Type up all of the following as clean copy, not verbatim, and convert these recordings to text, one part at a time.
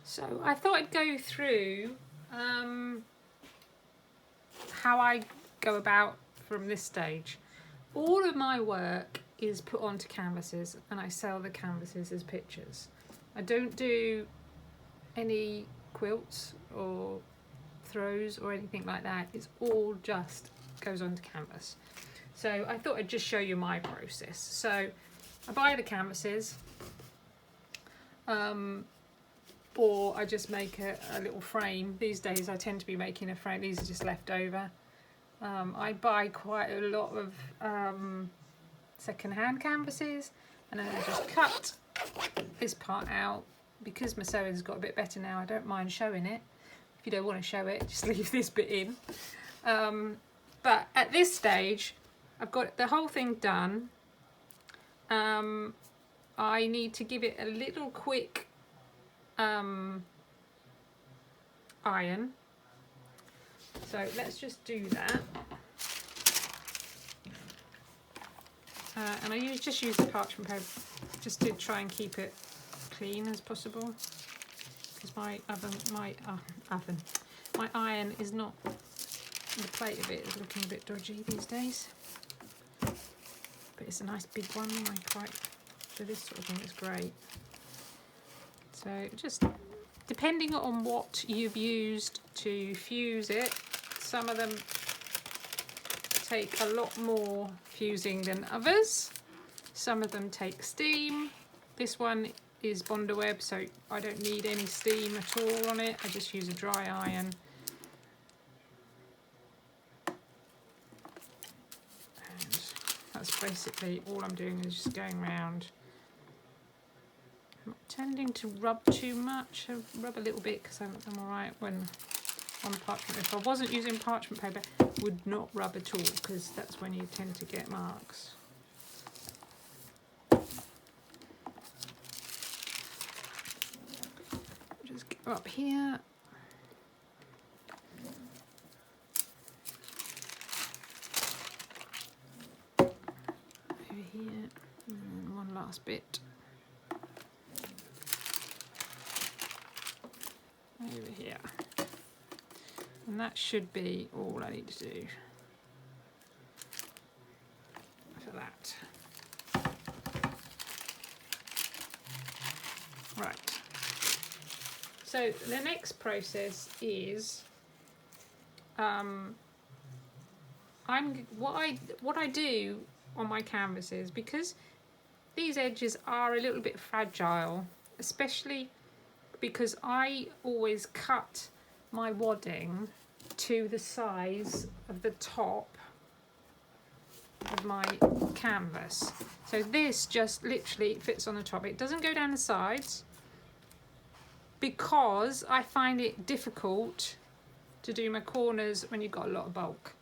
So I thought I'd go through how I go about from this stage. All of my work is put onto canvases and I sell the canvases as pictures. I don't do any quilts or throws or anything like that. It's all just goes onto canvas. So I thought I'd just show you my process. So I buy the canvases, or I just make a little frame. These days I tend to be making a frame. These are just left over. I buy quite a lot of second-hand canvases, and then I just cut this part out. Because my sewing's got a bit better now, I don't mind showing it. If you don't want to show it, just leave this bit in. But at this stage, I've got the whole thing done. I need to give it a little quick iron. So let's just do that. And I just use the parchment paper just to try and keep it clean as possible, because my iron is not, the plate of it is looking a bit dodgy these days, but it's a nice big one. For this sort of thing, it's great. So just depending on what you've used to fuse it, some of them take a lot more fusing than others. Some of them take steam. This one is Bonder Web, so I don't need any steam at all on it. I just use a dry iron. And that's basically all I'm doing, is just going around. I'm not tending to rub too much. I rub a little bit because I'm alright when on parchment. If I wasn't using parchment paper, I would not rub at all, because that's when you tend to get marks. Just go up here. Over here, and one last bit. Over here. And that should be all I need to do for that. Right. So the next process is what I do on my canvases, because these edges are a little bit fragile, especially because I always cut my wadding to the size of the top of my canvas. So this just literally fits on the top. It doesn't go down the sides, because I find it difficult to do my corners when you've got a lot of bulk.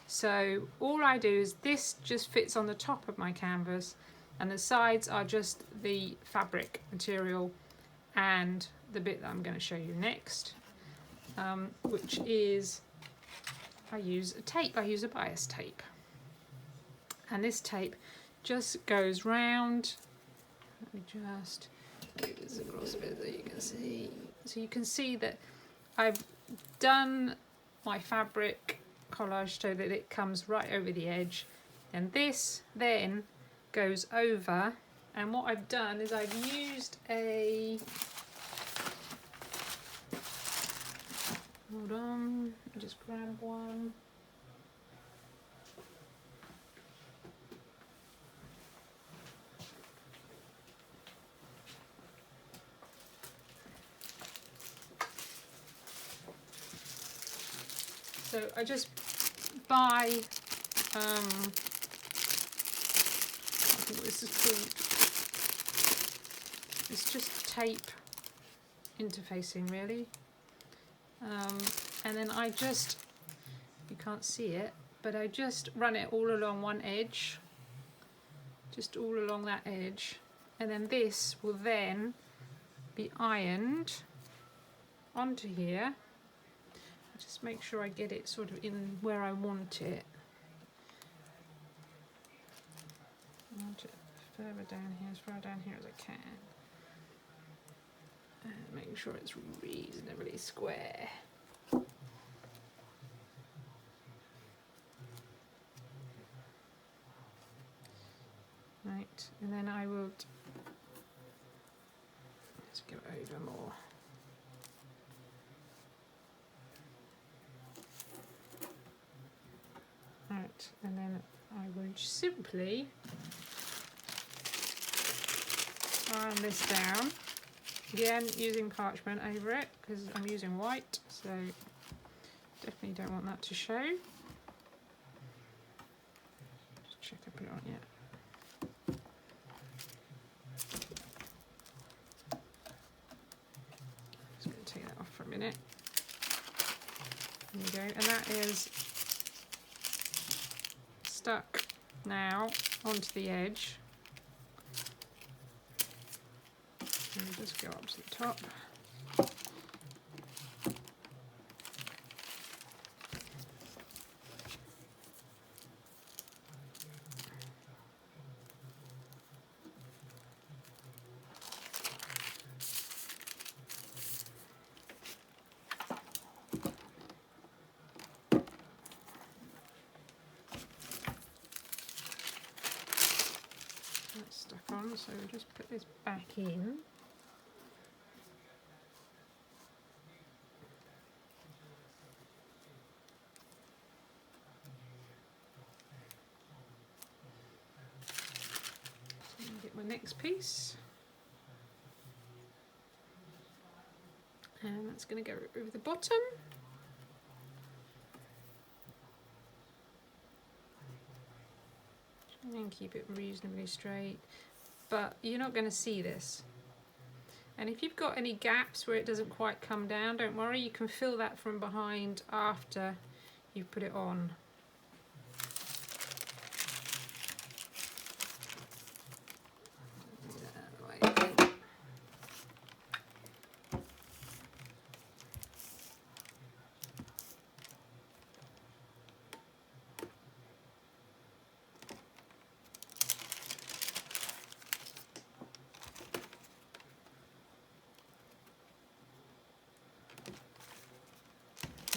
So all I do is this just fits on the top of my canvas, and the sides are just the fabric material and the bit that I'm going to show you next, which is, I use a tape. I use a bias tape, and this tape just goes round. Let me just do this across a bit so you can see. So you can see that I've done my fabric collage so that it comes right over the edge, and this then goes over. And what I've done is I've used a, hold on, I'll just grab one. So I just buy, I think what this is called. It's just tape interfacing, really. And then I just, you can't see it, but I just run it all along one edge, just all along that edge, and then this will then be ironed onto here. Just make sure I get it sort of in where I want it. I want it further down here, as far down here as I can. And make make sure it's reasonably square. Right, and then I will let's go over more. Right, and then I will simply iron this down. Again, using parchment over it because I'm using white, so definitely don't want that to show. Just check I put it on yet. Just going to take that off for a minute. There you go, and that is stuck now onto the edge. And just go up to the top. That's stuck on, so we'll just put this back in. My next piece, and that's going to go over the bottom. And keep it reasonably straight, but you're not going to see this. And if you've got any gaps where it doesn't quite come down, don't worry, you can fill that from behind after you put it on.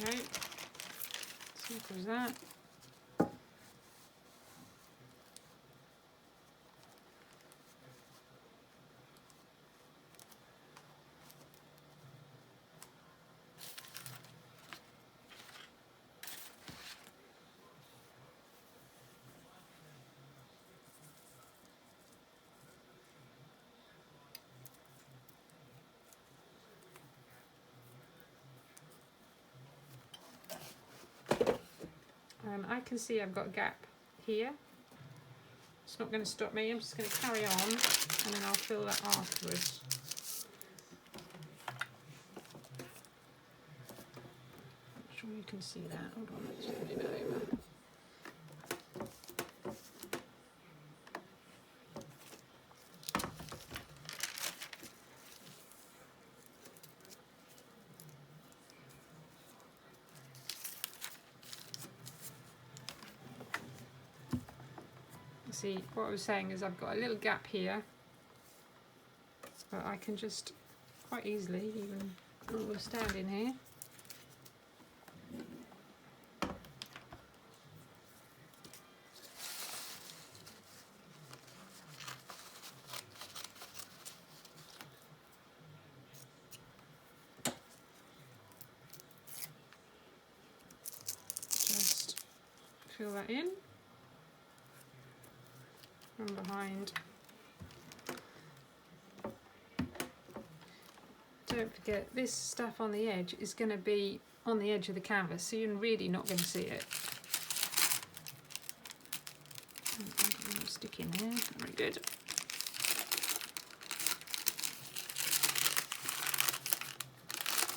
Right, simple as that. I can see I've got a gap here. It's not going to stop me, I'm just going to carry on and then I'll fill that afterwards. Not sure you can see that. Hold on, let's just move it over. See, what I was saying is I've got a little gap here, but I can just quite easily, even while we're standing here, just fill that in from behind. Don't forget, this stuff on the edge is going to be on the edge of the canvas, so you're really not going to see it. Stick in there, very good.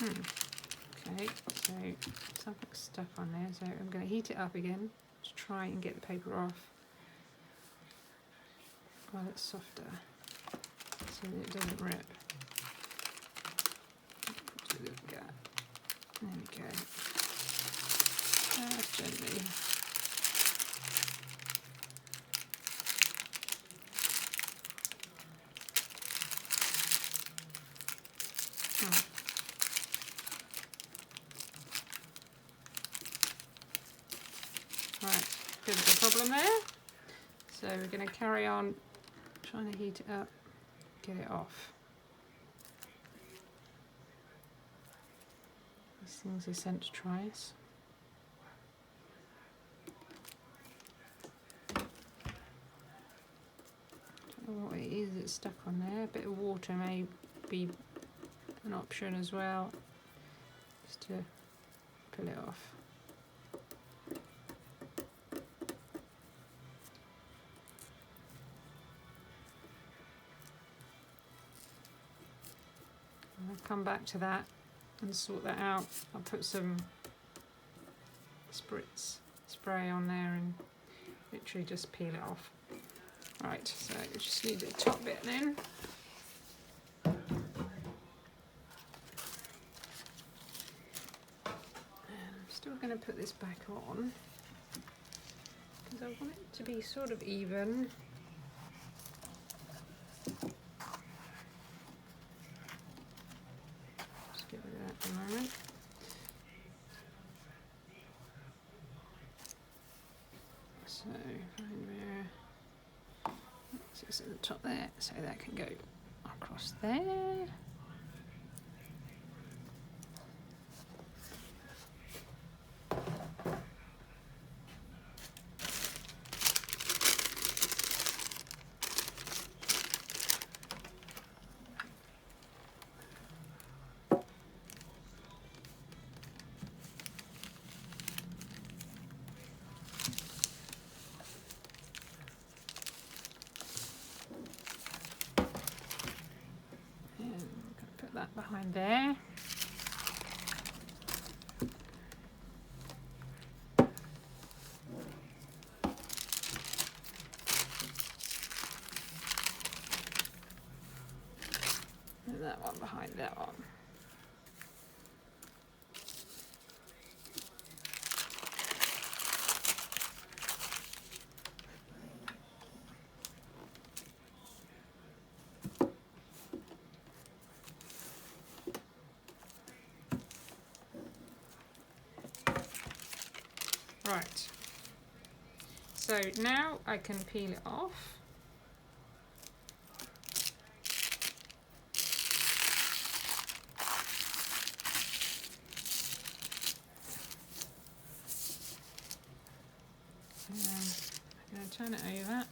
Okay, so some stuff on there, so I'm going to heat it up again to try and get the paper off while it's softer, so that it doesn't rip. Just a little gap. There we go. Just gently. bit of a problem there. So we're going to carry on trying to heat it up, get it off. These things are sent to try us. Don't know what it is that's stuck on there. A bit of water may be an option as well, just to pull it off. I'll come back to that and sort that out. I'll put some spray on there and literally just peel it off. Right, so you just need the top bit then. I'm still going to put this back on because I want it to be sort of even. At the moment. So find where it's at the top there, so that can go across there. That behind there. And that one behind that one. Right, so now I can peel it off. And I'm going to turn it over.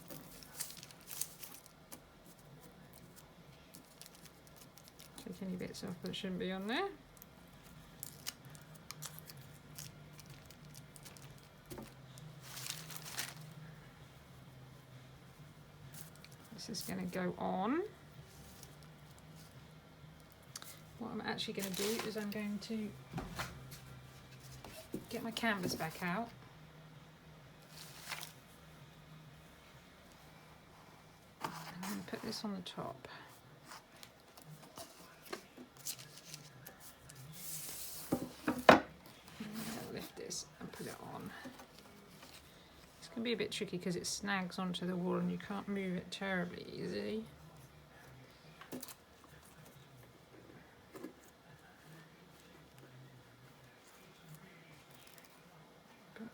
Take any bits off that shouldn't be on there. This is going to go on. What I'm actually going to do is I'm going to get my canvas back out. I'm going to put this on the top. I'm going to lift this and put it on. Can be a bit tricky because it snags onto the wall and you can't move it terribly easily. But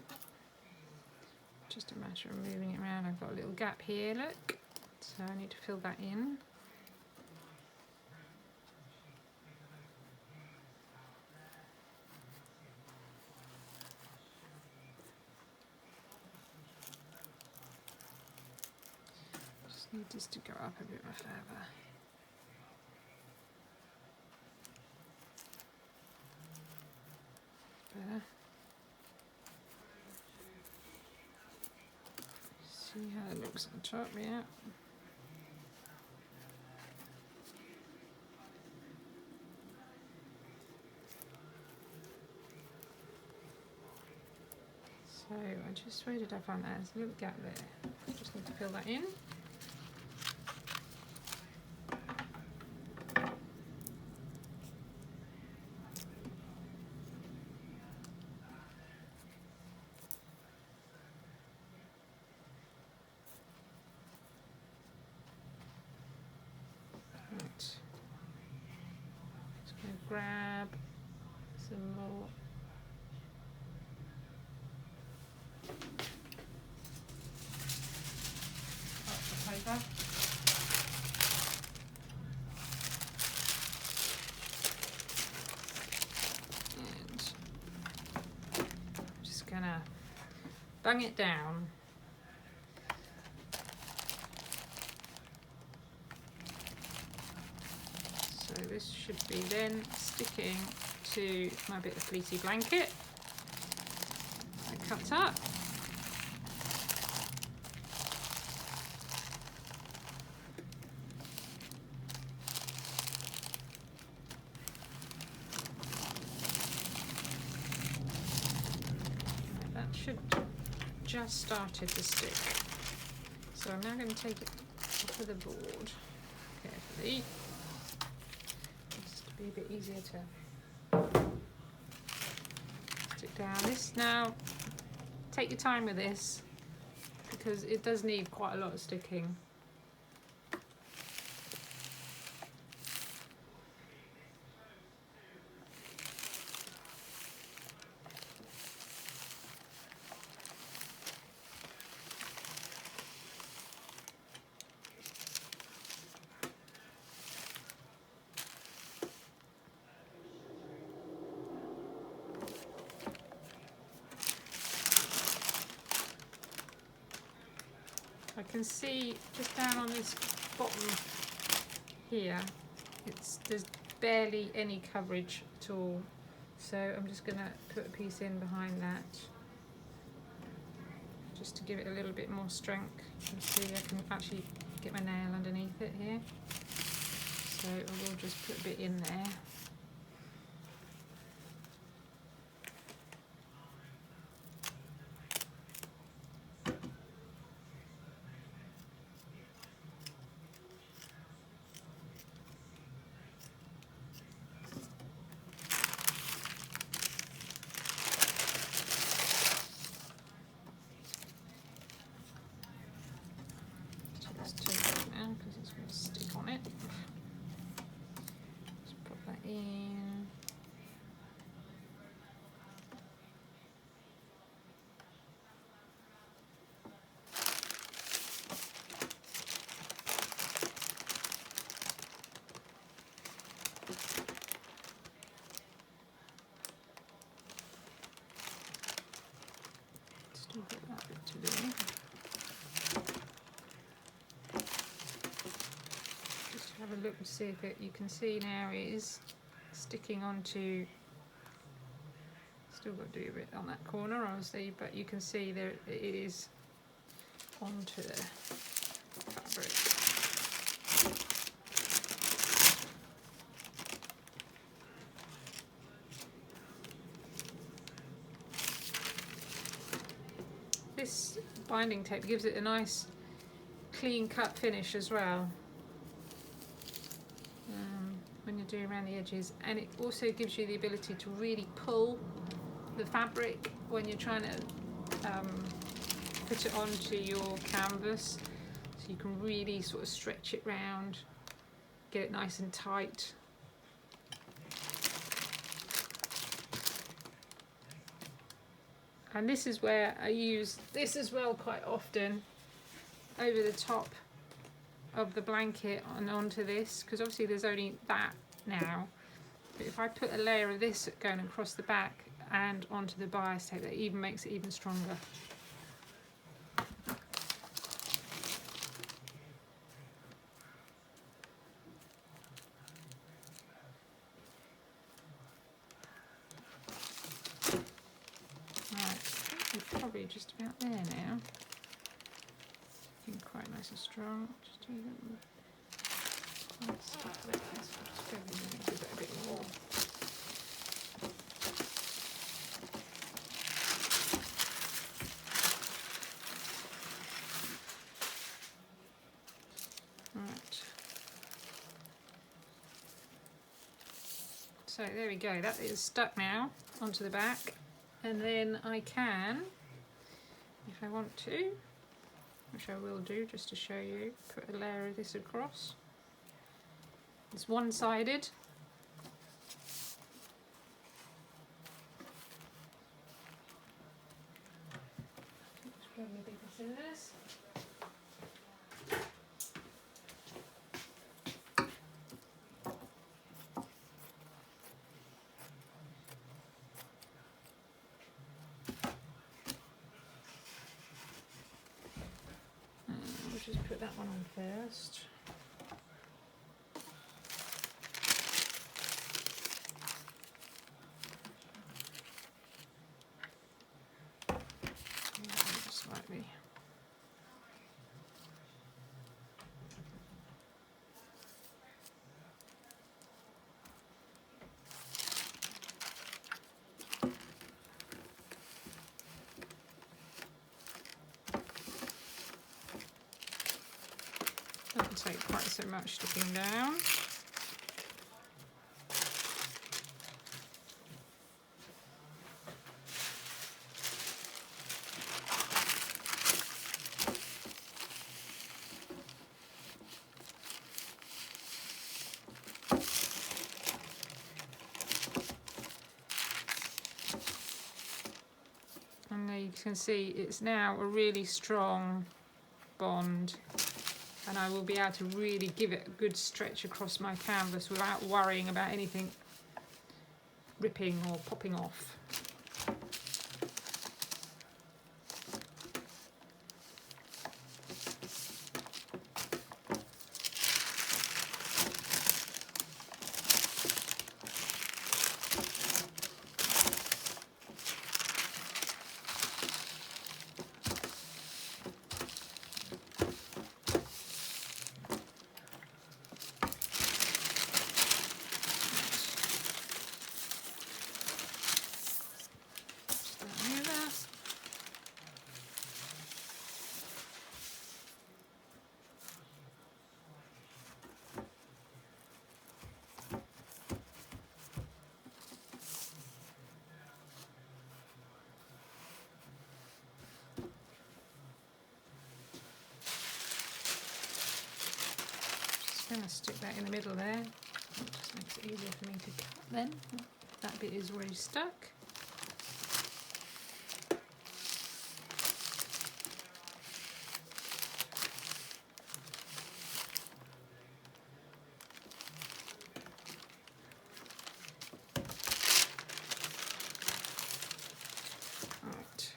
just a matter of moving it around. I've got a little gap here, look, so I need to fill that in. Need this to go up a bit further. Better. See how it looks on top, yeah. So I just, where did I find that? There's a little gap there. I just need to fill that in. Grab some more bung it down. So this should be then sticking to my bit of fleecy blanket I cut up. That should just started to stick. So I'm now going to take it off of the board carefully, just to be a bit easier to stick down. This now, take your time with this because it does need quite a lot of sticking. I can see just down on this bottom here, there's barely any coverage at all. So I'm just going to put a piece in behind that, just to give it a little bit more strength. You can see I can actually get my nail underneath it here. So I will just put a bit in there. Because it's going to stick on it. Just put that in. Still got that bit to do. Have a look and see if you can see now it is sticking onto, still got to do a bit on that corner obviously, but you can see there it is onto the fabric. This binding tape gives it a nice clean cut finish as well. When you're doing around the edges, and it also gives you the ability to really pull the fabric when you're trying to put it onto your canvas, so you can really sort of stretch it round, get it nice and tight. And this is where I use this as well quite often, over the top of the blanket and onto this, because obviously there's only that now, but if I put a layer of this going across the back and onto the bias tape, that even makes it even stronger. Right, we're probably just about there now. Looking quite nice and strong. Just do them. Let's start with this. I'll just go in and give it a bit more. Right. So there we go. That is stuck now onto the back, and then I can, if I want to, which I will do just to show you, put a layer of this across. It's one-sided. Just grab my bigger scissors. one on first. Slightly. Doesn't take quite so much sticking down. And there you can see it's now a really strong bond, and I will be able to really give it a good stretch across my canvas without worrying about anything ripping or popping off. Going to stick that in the middle there. It just makes it easier for me to cut then. That bit is already stuck. Right.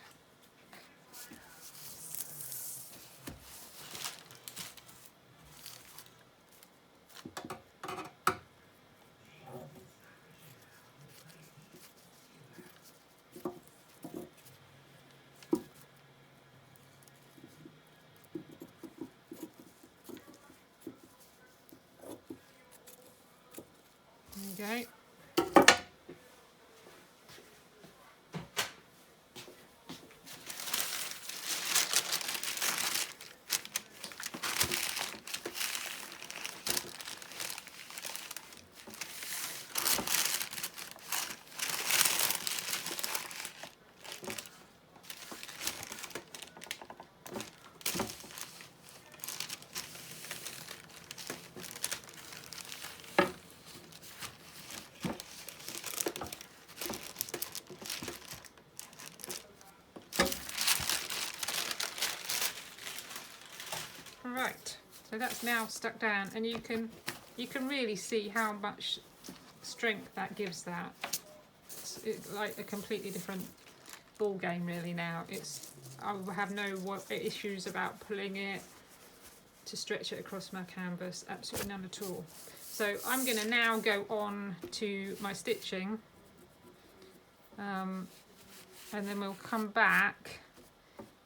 There you go. Right, so that's now stuck down, and you can really see how much strength that gives that. It's like a completely different ball game really now. I will have no issues about pulling it to stretch it across my canvas, absolutely none at all. So I'm going to now go on to my stitching, and then we'll come back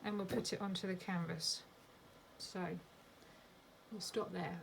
and we'll put it onto the canvas. So we'll stop there.